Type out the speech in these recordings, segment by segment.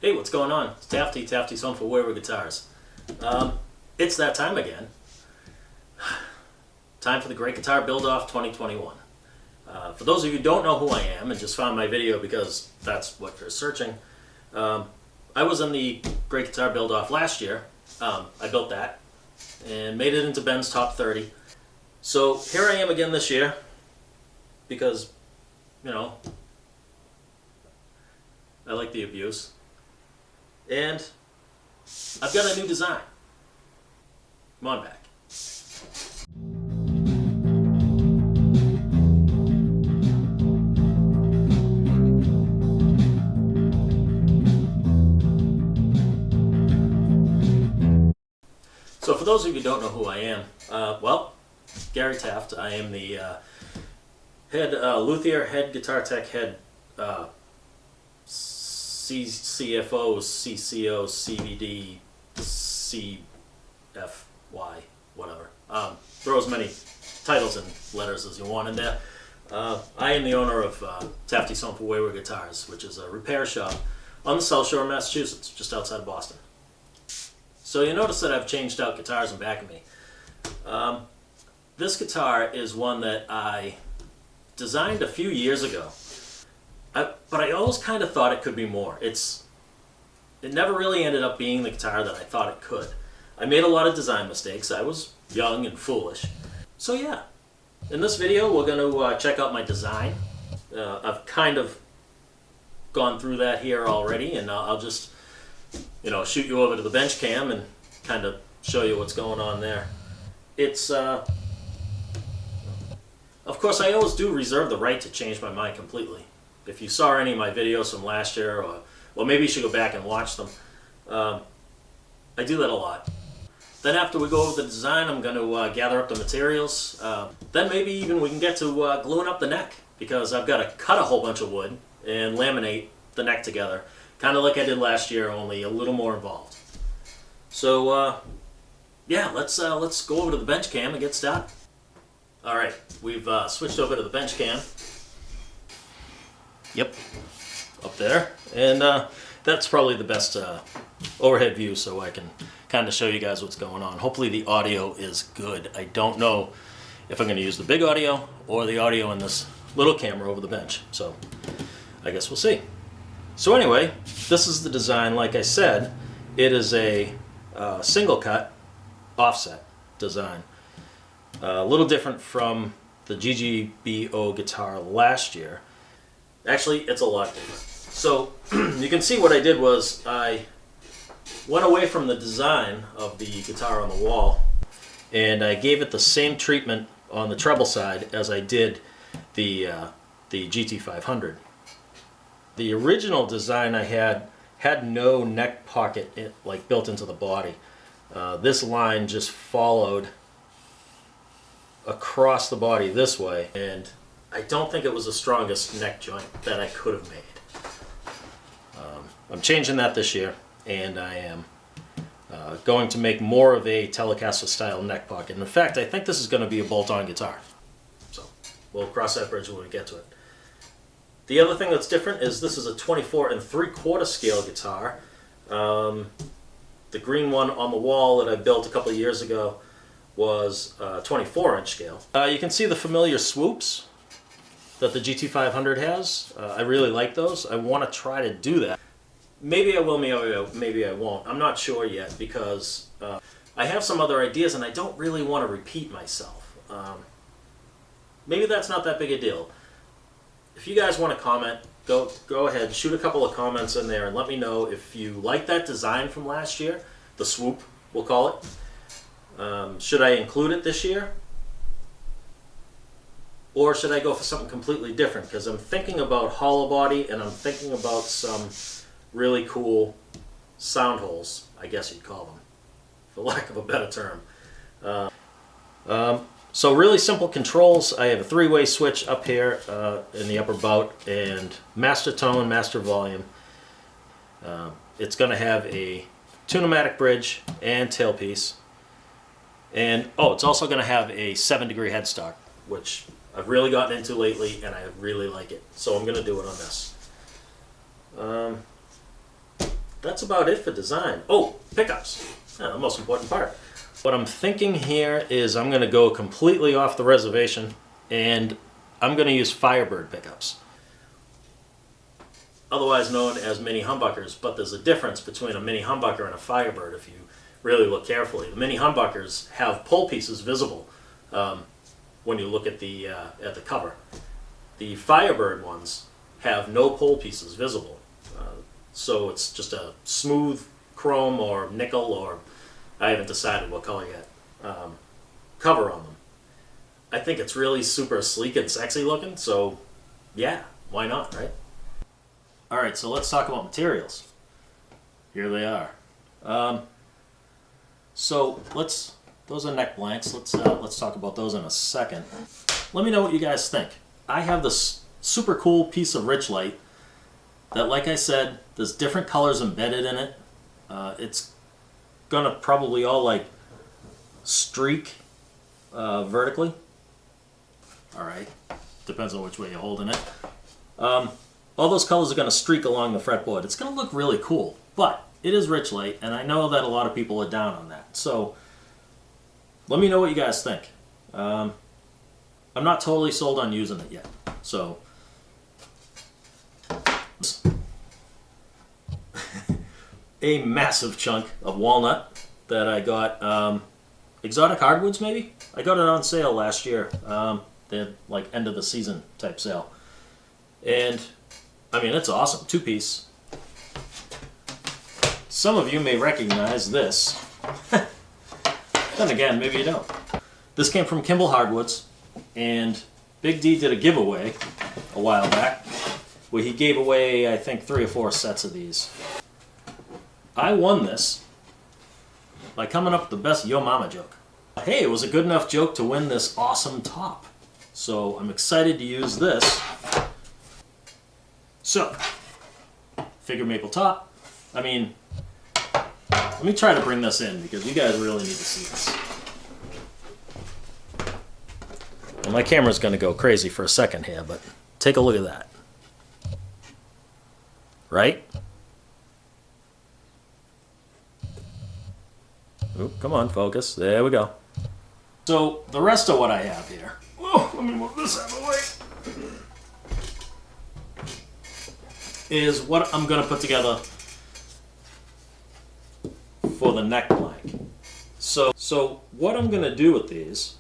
Hey, what's going on? It's Tafty, Tafty's Home for Wayward Guitars. It's that time again. Time for the Great Guitar Build-Off 2021. For those of you who don't know who I am and just found my video because that's what you're searching, I was in the Great Guitar Build-Off last year. I built that and made it into Ben's Top 30. So here I am again this year because, you know, I like the abuse. And I've got a new design. Come on back. So for those of you who don't know who I am, well, Gary Taft. I am the head luthier, head guitar tech, head CFO, CCO, CVD, CFY, whatever. Throw as many titles and letters as you want in there. I am the owner of Tafty's Home for Wayward Guitars, which is a repair shop on the South Shore of Massachusetts, just outside of Boston. So you notice that I've changed out guitars in back of me. This guitar is one that I designed a few years ago. But I always kind of thought it could be more. It never really ended up being the guitar that I thought it could. I made a lot of design mistakes. I was young and foolish. So yeah, in this video we're going to check out my design. I've kind of gone through that here already, and I'll just, you know, shoot you over to the bench cam and kind of show you what's going on there. It's, of course I always do reserve the right to change my mind completely. If you saw any of my videos from last year, or maybe you should go back and watch them, I do that a lot. Then after we go over the design, I'm going to gather up the materials. Then maybe even we can get to gluing up the neck, because I've got to cut a whole bunch of wood and laminate the neck together, kind of like I did last year, only a little more involved. So yeah, let's go over to the bench cam and get started. All right, we've switched over to the bench cam. Yep, up there, and that's probably the best overhead view, so I can kind of show you guys what's going on. Hopefully the audio is good. I don't know if I'm going to use the big audio or the audio in this little camera over the bench, so I guess we'll see. So anyway, this is the design. Like I said, it is a single cut offset design. A little different from the GGBO guitar last year. Actually, it's a lot different. So you can see what I did was I went away from the design of the guitar on the wall, and I gave it the same treatment on the treble side as I did the GT500. The original design I had no neck pocket like built into the body. This line just followed across the body this way, and I don't think it was the strongest neck joint that I could have made. I'm changing that this year, and I am going to make more of a Telecaster style neck pocket. And in fact, I think this is going to be a bolt-on guitar. So we'll cross that bridge when we get to it. The other thing that's different is this is a 24 3/4 scale guitar. The green one on the wall that I built a couple of years ago was 24-inch scale. You can see the familiar swoops that the GT500 has. I really like those. I want to try to do that. Maybe I will, maybe I won't. I'm not sure yet, because I have some other ideas and I don't really want to repeat myself. Maybe that's not that big a deal. If you guys want to comment, go ahead, shoot a couple of comments in there and let me know if you like that design from last year, the swoop, we'll call it. Should I include it this year? Or should I go for something completely different? Because I'm thinking about hollow body, and I'm thinking about some really cool sound holes, I guess you'd call them, for lack of a better term. So really simple controls. I have a 3-way switch up here in the upper bout, and master tone, master volume. It's going to have a tune-o-matic bridge and tailpiece. And oh, it's also going to have a 7-degree headstock, which I've really gotten into lately, and I really like it. So I'm going to do it on this. that's about it for design. Oh, pickups. Yeah, the most important part. What I'm thinking here is I'm going to go completely off the reservation, and I'm going to use Firebird pickups, otherwise known as mini humbuckers, but there's a difference between a mini humbucker and a Firebird if you really look carefully. The mini humbuckers have pull pieces visible when you look at the cover. The Firebird ones have no pull pieces visible, so it's just a smooth chrome or nickel, or I haven't decided what color yet, cover on them. I think it's really super sleek and sexy looking, so yeah, why not, right? Alright, so let's talk about materials. Here they are. So those are neck blanks. Let's talk about those in a second. Let me know what you guys think. I have this super cool piece of Richlite that, like I said, there's different colors embedded in it. It's gonna probably all like streak vertically. Alright, depends on which way you're holding it. All those colors are going to streak along the fretboard. It's going to look really cool, but it is Richlite, and I know that a lot of people are down on that. So let me know what you guys think. I'm not totally sold on using it yet. So a massive chunk of walnut that I got, Exotic Hardwoods maybe? I got it on sale last year. They had like end of the season type sale. And I mean, it's awesome. 2-piece. Some of you may recognize this. Then again, maybe you don't. This came from Kimball Hardwoods, and Big D did a giveaway a while back where he gave away, I think, 3 or 4 sets of these. I won this by coming up with the best Yo Mama joke. Hey, it was a good enough joke to win this awesome top. So I'm excited to use this. So, figure maple top. I mean, let me try to bring this in because you guys really need to see this. Well, my camera's going to go crazy for a second here, but take a look at that. Right? Oop, come on, focus. There we go. So, the rest of what I have here. Oh, let me move this out of the way. Is what I'm going to put together for the neck blank. So what I'm going to do with these,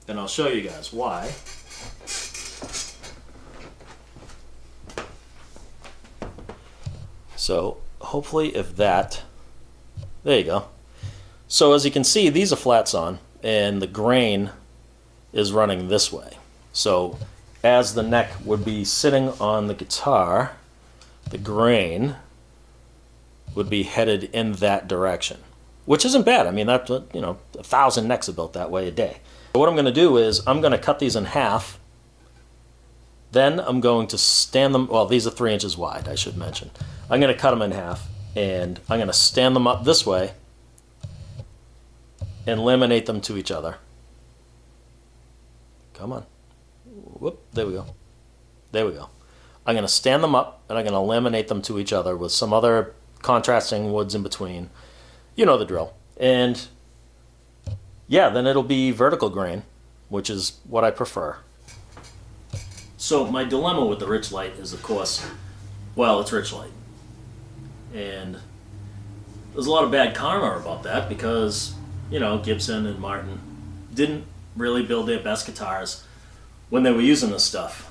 and I'll show you guys why. So hopefully if that, there you go. So as you can see, these are flats on, and the grain is running this way. So as the neck would be sitting on the guitar, the grain would be headed in that direction, which isn't bad. I mean, that's, you know, 1,000 necks are built that way a day. So what I'm going to do is I'm going to cut these in half. Then I'm going to stand them, well, these are 3 inches wide, I should mention. I'm going to cut them in half, and I'm going to stand them up this way and laminate them to each other. Come on. Whoop, there we go. There we go. I'm going to stand them up, and I'm going to laminate them to each other with some other contrasting woods in between. You know the drill. And yeah, then it'll be vertical grain, which is what I prefer. So my dilemma with the Richlite is, of course, well, it's Richlite. And there's a lot of bad karma about that because, you know, Gibson and Martin didn't really build their best guitars when they were using this stuff.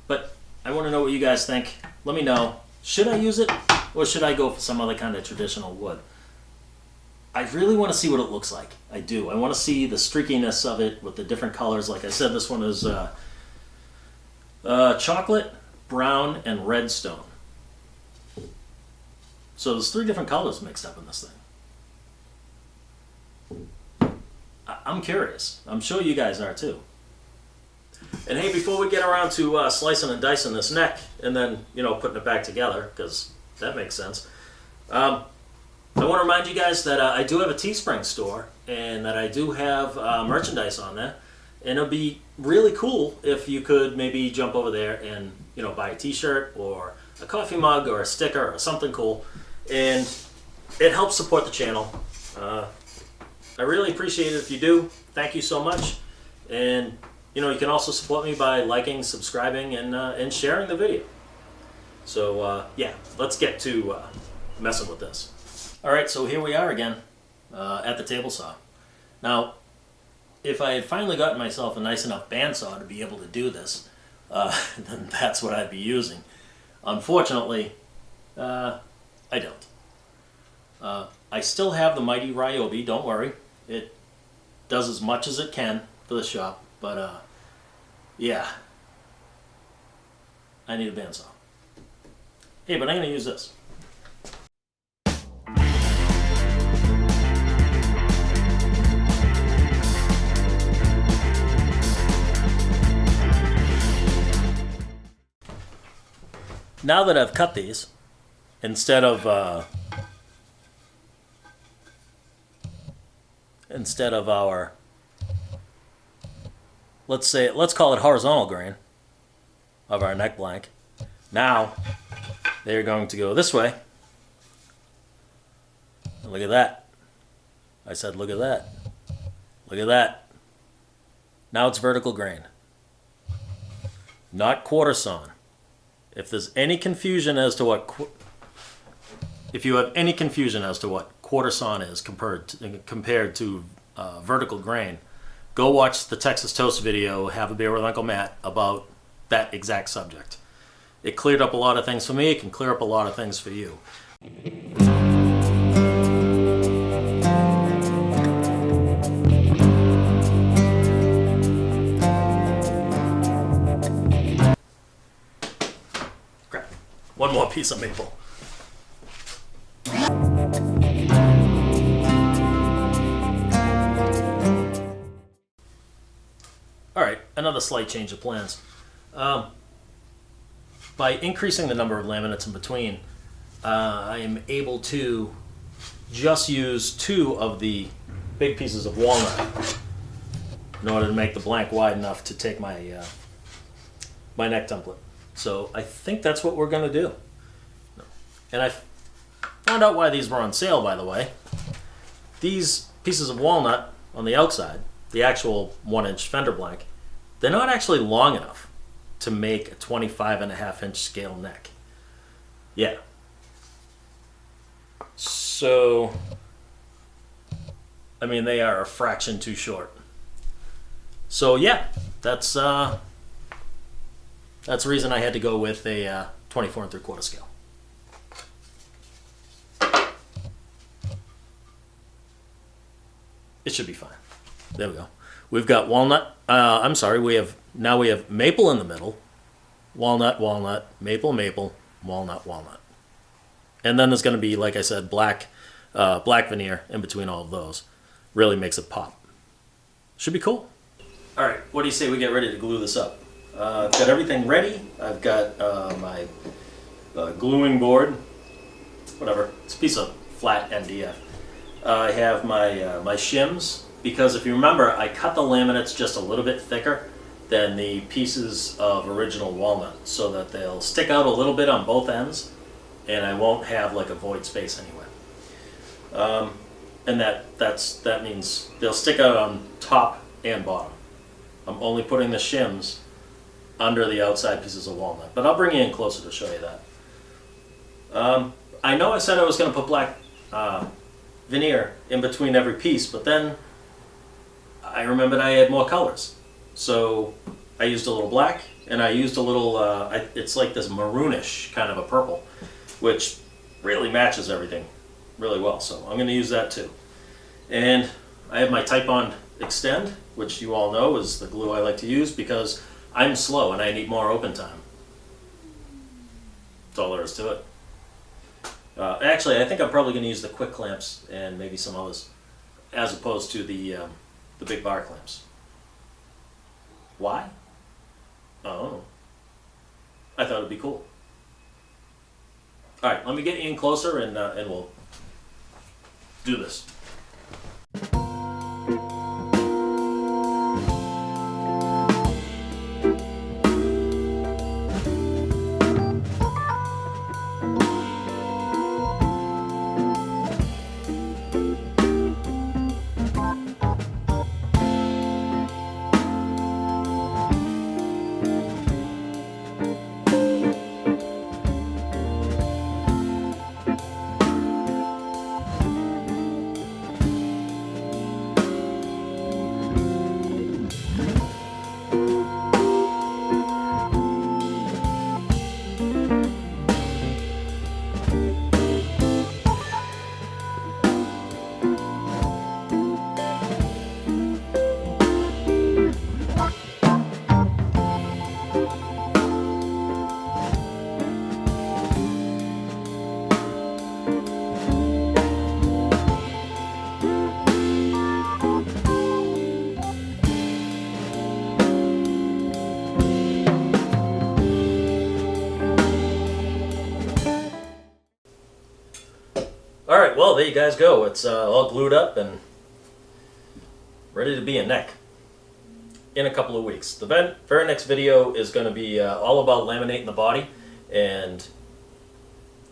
But I want to know what you guys think. Let me know. Should I use it, or should I go for some other kind of traditional wood? I really want to see what it looks like. I do. I want to see the streakiness of it with the different colors. Like I said, this one is chocolate, brown, and red stone. So there's 3 different colors mixed up in this thing. I'm curious. I'm sure you guys are too. And hey, before we get around to slicing and dicing this neck and then, you know, putting it back together, because that makes sense, I want to remind you guys that I do have a Teespring store, and that I do have merchandise on there, and it'll be really cool if you could maybe jump over there and, you buy a t-shirt or a coffee mug or a sticker or something cool, and it helps support the channel. I really appreciate it if you do. Thank you so much. And you can also support me by liking, subscribing, and sharing the video. So yeah, let's get to messing with this. All right, so here we are again at the table saw. Now, if I had finally gotten myself a nice enough bandsaw to be able to do this, then that's what I'd be using. Unfortunately, I don't. I still have the mighty Ryobi, don't worry. It does as much as it can for the shop, but yeah, I need a bandsaw. Hey, but I'm going to use this. Now that I've cut these, instead of our, let's call it horizontal grain of our neck blank, now they're going to go this way. And look at that. I said look at that. Look at that. Now it's vertical grain, not quarter sawn. If there's any confusion as to what, if you have any confusion as to what quarter sawn is compared to vertical grain, go watch the Texas Toast video, Have a Beer with Uncle Matt, about that exact subject. It cleared up a lot of things for me. It can clear up a lot of things for you. One more piece of maple. All right, another slight change of plans. By increasing the number of laminates in between, I am able to just use 2 of the big pieces of walnut in order to make the blank wide enough to take my my neck template. So I think that's what we're going to do. And I found out why these were on sale, by the way. These pieces of walnut on the outside, the actual 1-inch fender blank, they're not actually long enough to make a 25.5-inch scale neck. Yeah. So, I mean, they are a fraction too short. So yeah, that's the reason I had to go with a 24 3/4 scale. It should be fine. There we go. We've got walnut. I'm sorry. We have maple in the middle. Walnut, walnut, maple, maple, walnut, walnut. And then there's going to be, like I said, black veneer in between all of those. Really makes it pop. Should be cool. All right. What do you say we get ready to glue this up? I've got everything ready. I've got my gluing board. Whatever. It's a piece of flat MDF. I have my shims, because if you remember, I cut the laminates just a little bit thicker than the pieces of original walnut, so that they'll stick out a little bit on both ends, and I won't have like a void space anywhere. And that means they'll stick out on top and bottom. I'm only putting the shims under the outside pieces of walnut, but I'll bring you in closer to show you that. I know I said I was going to put black veneer in between every piece, but then I remembered I had more colors. So I used a little black, and I used a little, it's like this maroonish kind of a purple, which really matches everything really well. So I'm going to use that too. And I have my Type-On Extend, which you all know is the glue I like to use because I'm slow and I need more open time. That's all there is to it. Actually, I think I'm probably going to use the quick clamps and maybe some others, as opposed to the big bar clamps. Why? Oh, I thought it'd be cool. All right, let me get you in closer and we'll do this. well, there you guys go. It's all glued up and ready to be a neck in a couple of weeks. The very next video is going to be all about laminating the body, and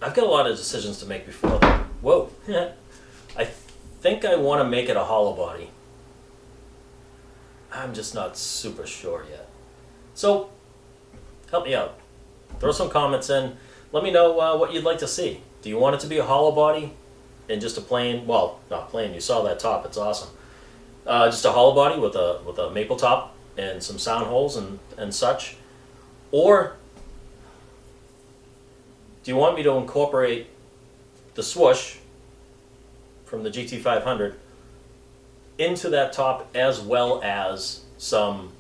I've got a lot of decisions to make before that. Whoa. I think I want to make it a hollow body. I'm just not super sure yet. So, help me out. Throw some comments in. Let me know what you'd like to see. Do you want it to be a hollow body and just a plain, well, not plain, you saw that top, it's awesome. Just a hollow body with a maple top and some sound holes and such? Or do you want me to incorporate the swoosh from the GT500 into that top, as well as some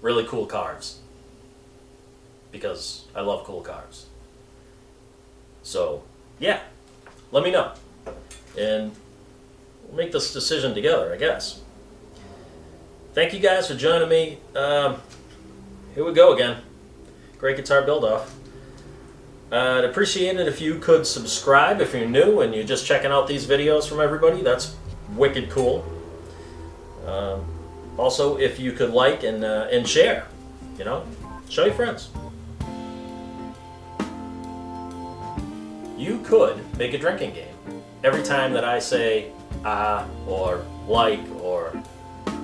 really cool carves? Because I love cool carves. So, yeah, let me know. And we'll make this decision together, I guess. Thank you guys for joining me. Here we go again. Great guitar build-off. I'd appreciate it if you could subscribe if you're new and you're just checking out these videos from everybody. That's wicked cool. Also, if you could like and share, you know, show your friends. You could make a drinking game. Every time that I say or like or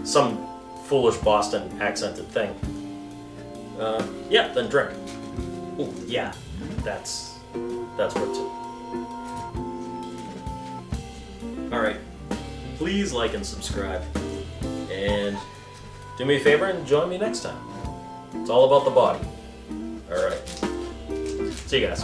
some foolish Boston accented thing, yeah, then drink. Ooh, yeah, that's worth too. All right, please like and subscribe, and do me a favor and join me next time. It's all about the body. All right, see you guys.